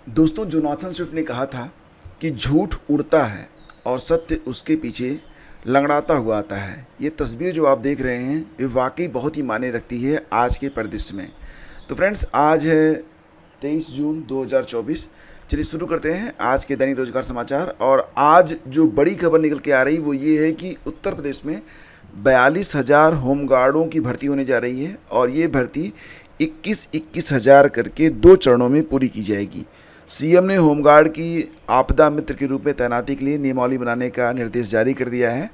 दोस्तों, Jonathan Swift ने कहा था कि झूठ उड़ता है और सत्य उसके पीछे लंगड़ाता हुआ आता है। ये तस्वीर जो आप देख रहे हैं ये वाकई बहुत ही मायने रखती है आज के परिदृश्य में। तो फ्रेंड्स, आज है 23 जून 2024। चलिए शुरू करते हैं आज के दैनिक रोजगार समाचार। और आज जो बड़ी खबर निकल के आ रही वो ये है कि उत्तर प्रदेश में 42,000 होमगार्डों की भर्ती होने जा रही है और ये भर्ती 21-21 हज़ार करके 2 चरणों में पूरी की जाएगी। सीएम ने होमगार्ड की आपदा मित्र के रूप में तैनाती के लिए नियमावली बनाने का निर्देश जारी कर दिया है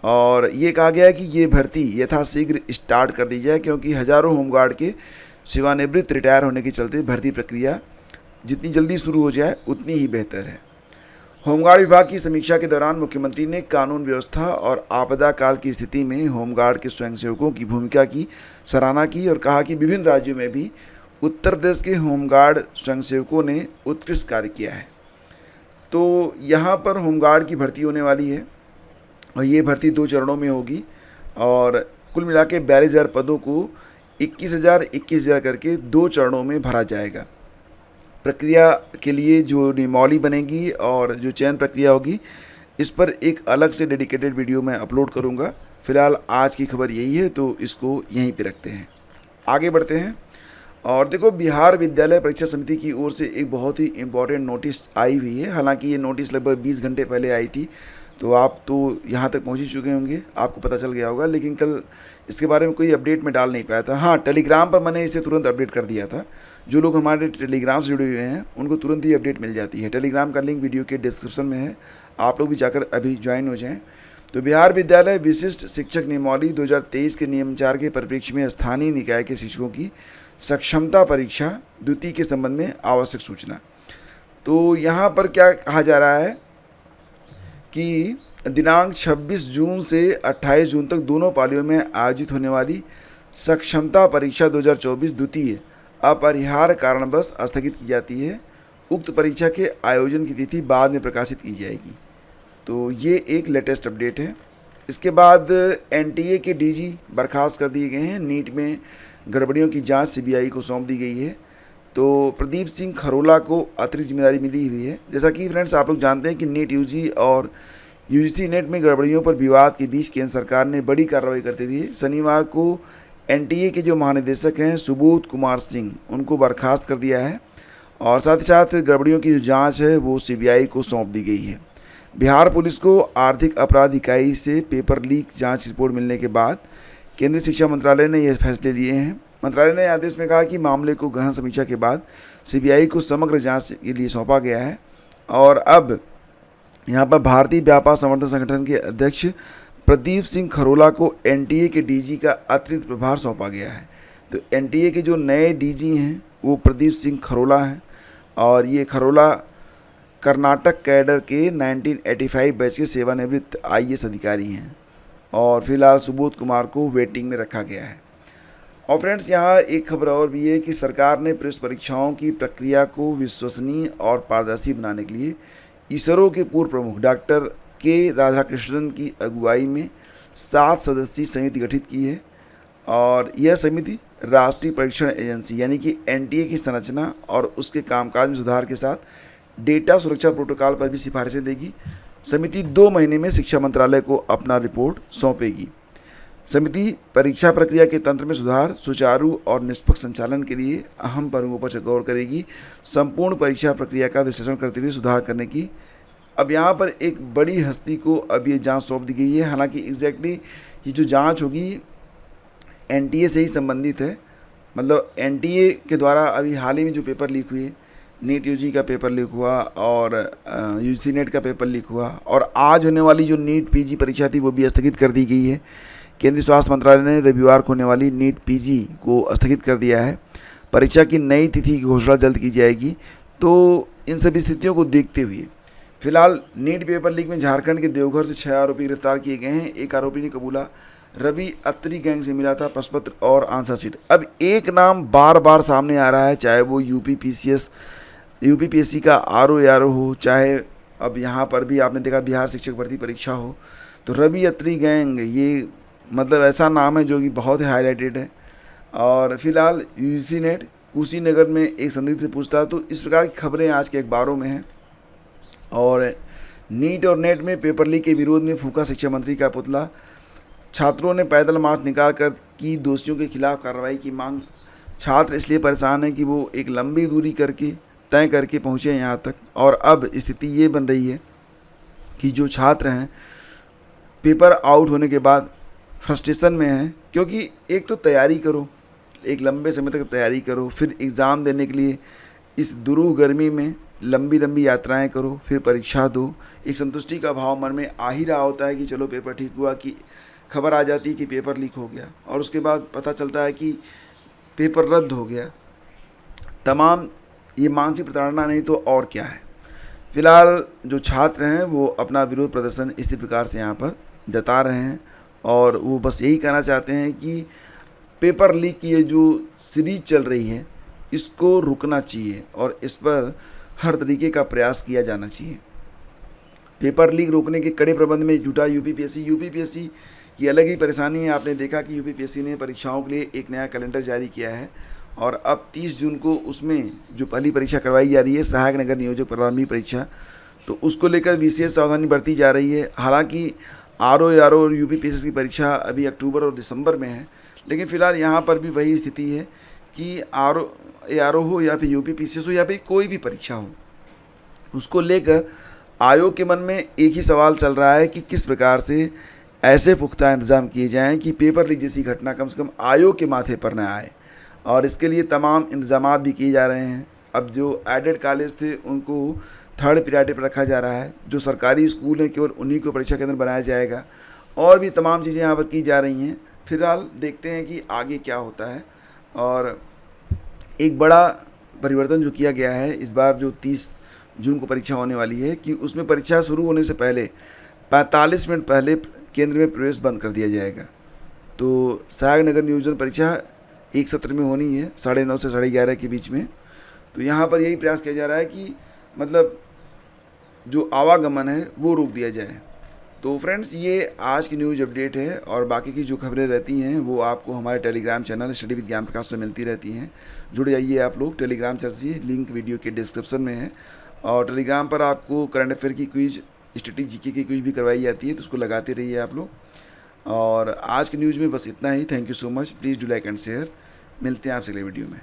और ये कहा गया है कि ये भर्ती यथाशीघ्र स्टार्ट कर दी जाए, क्योंकि हज़ारों होमगार्ड के सेवानिवृत्त रिटायर होने के चलते भर्ती प्रक्रिया जितनी जल्दी शुरू हो जाए उतनी ही बेहतर है। होमगार्ड विभाग की समीक्षा के दौरान मुख्यमंत्री ने कानून व्यवस्था और आपदा काल की स्थिति में होमगार्ड के स्वयंसेवकों की भूमिका की सराहना की और कहा कि विभिन्न राज्यों में भी उत्तर प्रदेश के होमगार्ड स्वयंसेवकों ने उत्कृष्ट कार्य किया है। तो यहाँ पर होमगार्ड की भर्ती होने वाली है और ये भर्ती 2 चरणों में होगी और कुल मिला के 42,000 पदों को 21,000 करके 2 चरणों में भरा जाएगा। प्रक्रिया के लिए जो नियमावली बनेगी और जो चयन प्रक्रिया होगी, इस पर एक अलग से डेडिकेटेड वीडियो मैं अपलोड करूँगा। फिलहाल आज की खबर यही है, तो इसको यहीं पे रखते हैं। आगे बढ़ते हैं और देखो, बिहार विद्यालय परीक्षा समिति की ओर से एक बहुत ही इम्पोर्टेंट नोटिस आई हुई है। हालांकि ये नोटिस लगभग 20 घंटे पहले आई थी, तो आप तो यहाँ तक पहुँच ही चुके होंगे, आपको पता चल गया होगा, लेकिन कल इसके बारे में कोई अपडेट मैं डाल नहीं पाया था। हाँ, टेलीग्राम पर मैंने इसे तुरंत अपडेट कर दिया था। जो लोग हमारे टेलीग्राम से जुड़े हुए हैं उनको तुरंत ही अपडेट मिल जाती है। टेलीग्राम का लिंक वीडियो के डिस्क्रिप्शन में है, आप लोग भी जाकर अभी ज्वाइन हो जाएँ। तो बिहार विद्यालय विशिष्ट शिक्षक नियमावली 2023 के नियम 4 के परिप्रेक्ष्य में स्थानीय निकाय के शिक्षकों की सक्षमता परीक्षा द्वितीय के संबंध में आवश्यक सूचना। तो यहाँ पर क्या कहा जा रहा है कि दिनांक 26 जून से 28 जून तक दोनों पालियों में आयोजित होने वाली सक्षमता परीक्षा 2024 द्वितीय अपरिहार्य कारणवश स्थगित की जाती है। उक्त परीक्षा के आयोजन की तिथि बाद में प्रकाशित की जाएगी। तो ये एक लेटेस्ट अपडेट है। इसके बाद एनटीए के डीजी बर्खास्त कर दिए गए हैं। नीट में गड़बड़ियों की जांच सीबीआई को सौंप दी गई है। तो प्रदीप सिंह खरोला को अतिरिक्त जिम्मेदारी मिली हुई है। जैसा कि फ्रेंड्स आप लोग जानते हैं कि नीट यूजी और यूजीसी नेट में गड़बड़ियों पर विवाद के बीच केंद्र सरकार ने बड़ी कार्रवाई करते हुए शनिवार को एनटीए के जो महानिदेशक हैं सुबोध कुमार सिंह, उनको बर्खास्त कर दिया है और साथ ही साथ गड़बड़ियों की जो जाँच है वो सीबीआई को सौंप दी गई है। बिहार पुलिस को आर्थिक अपराध इकाई से पेपर लीक जांच रिपोर्ट मिलने के बाद केंद्रीय शिक्षा मंत्रालय ने यह फैसले लिए हैं। मंत्रालय ने आदेश में कहा कि मामले को गहन समीक्षा के बाद सीबीआई को समग्र जांच के लिए सौंपा गया है और अब यहाँ पर भारतीय व्यापार संवर्धन संगठन के अध्यक्ष प्रदीप सिंह खरोला को एनटीए के डीजी का अतिरिक्त प्रभार सौंपा गया है। तो एनटीए के जो नए डीजी हैं वो प्रदीप सिंह खरोला हैं और ये खरोला कर्नाटक कैडर के 1985 बैच के सेवानिवृत्त आईएएस अधिकारी हैं और फिलहाल सुबोध कुमार को वेटिंग में रखा गया है। और फ्रेंड्स, यहाँ एक खबर और भी है कि सरकार ने प्रवेश परीक्षाओं की प्रक्रिया को विश्वसनीय और पारदर्शी बनाने के लिए इसरो के पूर्व प्रमुख डॉक्टर के राधाकृष्णन की अगुवाई में 7 सदस्यीय समिति गठित की है और यह समिति राष्ट्रीय परीक्षण एजेंसी यानी कि एनटीए की संरचना और उसके कामकाज में सुधार के साथ डेटा सुरक्षा प्रोटोकॉल पर भी सिफारिशें देगी। समिति 2 महीने में शिक्षा मंत्रालय को अपना रिपोर्ट सौंपेगी। समिति परीक्षा प्रक्रिया के तंत्र में सुधार, सुचारू और निष्पक्ष संचालन के लिए अहम पहलुओं पर गौर करेगी। संपूर्ण परीक्षा प्रक्रिया का विश्लेषण करते हुए सुधार करने की अब यहाँ पर एक बड़ी हस्ती को अब ये जांच सौंप दी गई है। हालांकि एग्जैक्टली ये जो जांच होगी एनटीए से ही संबंधित है। मतलब एनटीए के द्वारा अभी हाल ही में जो पेपर लीक हुए, नीट यूजी का पेपर लीक हुआ और यूजीसी नेट का पेपर लीक हुआ और आज होने वाली जो नीट पीजी परीक्षा थी वो भी स्थगित कर दी गई है। केंद्रीय स्वास्थ्य मंत्रालय ने रविवार को होने वाली नीट पीजी को स्थगित कर दिया है। परीक्षा की नई तिथि की घोषणा जल्द की जाएगी। तो इन सभी स्थितियों को देखते हुए फिलहाल नीट पेपर लीक में झारखंड के देवघर से 6 आरोपी गिरफ्तार किए गए हैं। एक आरोपी ने कबूला रवि अत्री गैंग से मिला था प्रश्नपत्र और आंसर शीट। अब एक नाम बार बार सामने आ रहा है, चाहे वो यूपीपीएससी का आरओ हो, चाहे अब यहाँ पर भी आपने देखा बिहार शिक्षक भर्ती परीक्षा हो, तो रवि अत्री गैंग ये मतलब ऐसा नाम है जो कि बहुत ही हाईलाइटेड है। और फिलहाल यूजीसी नेट कुशीनगर में एक संदिग्ध से पूछताछ। तो इस प्रकार की खबरें आज के अखबारों में हैं। और नीट और नेट में पेपर लीक के विरोध में फूंका शिक्षा मंत्री का पुतला। छात्रों ने पैदल मार्च निकाल कर की दोषियों के खिलाफ कार्रवाई की मांग। छात्र इसलिए परेशान हैं कि वो एक लंबी दूरी तय करके पहुँचे यहाँ तक, और अब स्थिति ये बन रही है कि जो छात्र हैं पेपर आउट होने के बाद फ्रस्ट्रेशन में हैं, क्योंकि एक तो तैयारी करो, एक लंबे समय तक तैयारी करो, फिर एग्ज़ाम देने के लिए इस दुरूह गर्मी में लंबी लंबी यात्राएं करो, फिर परीक्षा दो। एक संतुष्टि का भाव मन में आ ही रहा होता है कि चलो पेपर ठीक हुआ, कि खबर आ जाती है कि पेपर लीक हो गया, और उसके बाद पता चलता है कि पेपर रद्द हो गया। तमाम ये मानसिक प्रताड़ना नहीं तो और क्या है। फ़िलहाल जो छात्र हैं वो अपना विरोध प्रदर्शन इसी प्रकार से यहाँ पर जता रहे हैं, और वो बस यही कहना चाहते हैं कि पेपर लीक की ये जो सीरीज चल रही है इसको रुकना चाहिए, और इस पर हर तरीके का प्रयास किया जाना चाहिए। पेपर लीक रोकने के कड़े प्रबंध में जुटा यूपीपीएससी की अलग ही परेशानी है। आपने देखा कि यूपीपीएससी ने परीक्षाओं के लिए एक नया कैलेंडर जारी किया है, और अब 30 जून को उसमें जो पहली परीक्षा करवाई जा रही है सहायक नगर नियोजक प्रारंभिक परीक्षा, तो उसको लेकर विशेष सावधानी बरती जा रही है। हालांकि आरओ और यूपीपीएससी की परीक्षा अभी अक्टूबर और दिसंबर में है, लेकिन फ़िलहाल यहाँ पर भी वही स्थिति है कि आरओ हो या फिर यूपीपीएससी हो या फिर कोई भी परीक्षा हो, उसको लेकर आयोग के मन में एक ही सवाल चल रहा है कि किस प्रकार से ऐसे पुख्ता इंतज़ाम किए जाएं कि पेपर लीक जैसी घटना कम से कम आयोग के माथे पर न आए, और इसके लिए तमाम इंतजाम भी किए जा रहे हैं। अब जो एडेड कॉलेज थे उनको थर्ड प्रायोरिटी पर रखा जा रहा है, जो सरकारी स्कूल हैं केवल उन्हीं को परीक्षा केंद्र बनाया जाएगा, और भी तमाम चीज़ें यहाँ पर की जा रही हैं। फिलहाल देखते हैं कि आगे क्या होता है। और एक बड़ा परिवर्तन जो किया गया है इस बार, जो 30 जून को परीक्षा होने वाली है, कि उसमें परीक्षा शुरू होने से पहले 45 मिनट पहले केंद्र में प्रवेश बंद कर दिया जाएगा। तो सहायक नगर नियोजन परीक्षा एक सत्र में होनी है 9:30 से 11:30 के बीच में। तो यहाँ पर यही प्रयास किया जा रहा है कि मतलब जो आवागमन है वो रोक दिया जाए। तो फ्रेंड्स, ये आज की न्यूज़ अपडेट है, और बाकी की जो खबरें रहती हैं वो आपको हमारे टेलीग्राम चैनल स्टडी विद ज्ञान प्रकाश में मिलती रहती हैं। जुड़ जाइए आप लोग टेलीग्राम चैनल से, लिंक वीडियो के डिस्क्रिप्शन में है। और टेलीग्राम पर आपको करंट अफेयर की क्विज, स्टैटिक जीके की क्विज भी करवाई जाती है, तो उसको लगाते रहिए आप लोग। और आज की न्यूज़ में बस इतना ही। Thank you so much. Please do like and share. मिलते हैं आपसे अगले वीडियो में।